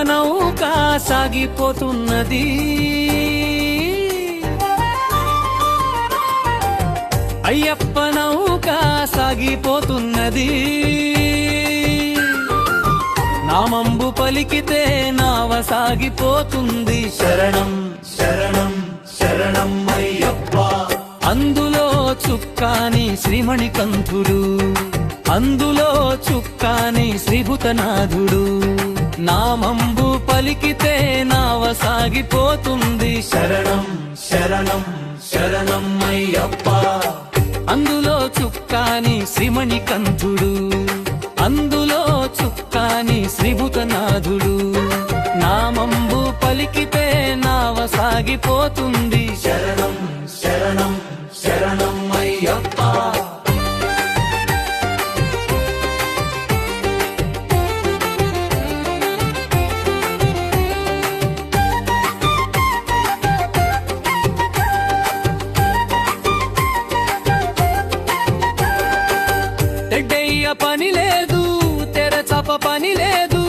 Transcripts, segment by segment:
నౌక సాగిపోతున్నది, అయ్యప్ప నౌక సాగిపోతున్నది. నామంబు పలికితే నావ సాగిపోతుంది. శరణం శరణం శరణం అయ్యప్ప. అందులో చుక్కాని శ్రీమణికంఠుడు, అందులో చుక్కాని శ్రీభూతనాథుడు. నామంబు పలికితే నావ సాగిపోతుంది. శరణం శరణం శరణం అయ్యప్ప. అందులో చుక్కాని శ్రీమణికంఠుడు, అందులో చుక్కాని శ్రీభూతనాథుడు. నామంబు పలికితే నావ సాగిపోతుంది. శరణం శరణం శరణం అయ్యప్ప. తెడ్డయ్య పని లేదు, తెరచప పని లేదు,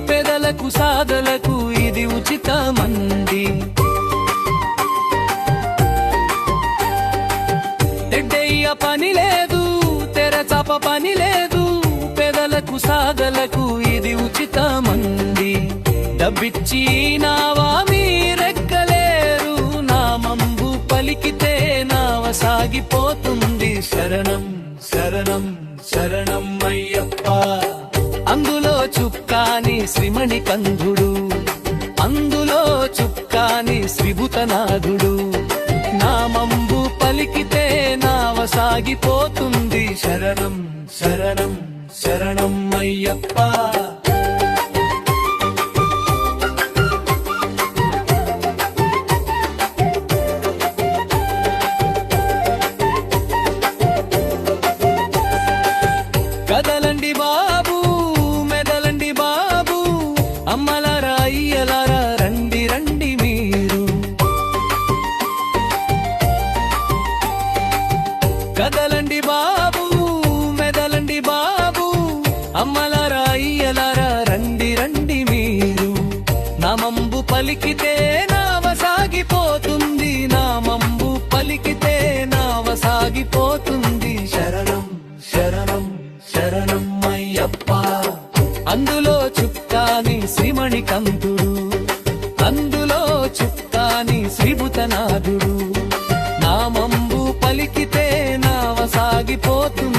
పెదలకు సాదలకు ఇది ఉచితమండి. తెడ్డయ్య పని లేదు, తెరచప పని లేదు, పెదలకు సాదలకు ఇది ఉచితమండి. డబ్బిచ్చి నావా మీరెక్కలేరు, నామంబు పలికితే నావ సాగిపోతుంది. శరణం శరణం శరణం అయ్యప్ప. అందులో చుక్కాని శ్రీమణికంఠుడు, అందులో చుక్కాని శ్రీభూతనాథుడు. నామంబు పలికితే నావ సాగిపోతుంది. శరణం శరణం శరణం అయ్యప్ప. కదలండి బాబు, మెదలండి బాబు, అమ్మలారా అయ్యలారా రండి రండి మీరు. కదలండి బాబు, మెదలండి బాబు, అమ్మలారా అయ్యలారా రండి రండి మీరు. నామంబు పలికితే నావ సాగిపోతుంది, నామంబు పలికితే నావ సాగిపోతుంది. శరణం శరణం శరణం అయ్యప్ప. అందులో చుక్కాని శ్రీమణికంఠుడు, అందులో చుక్కాని శ్రీభూతనాథుడు. నామంబు పలికితే నావ సాగిపోతుంది.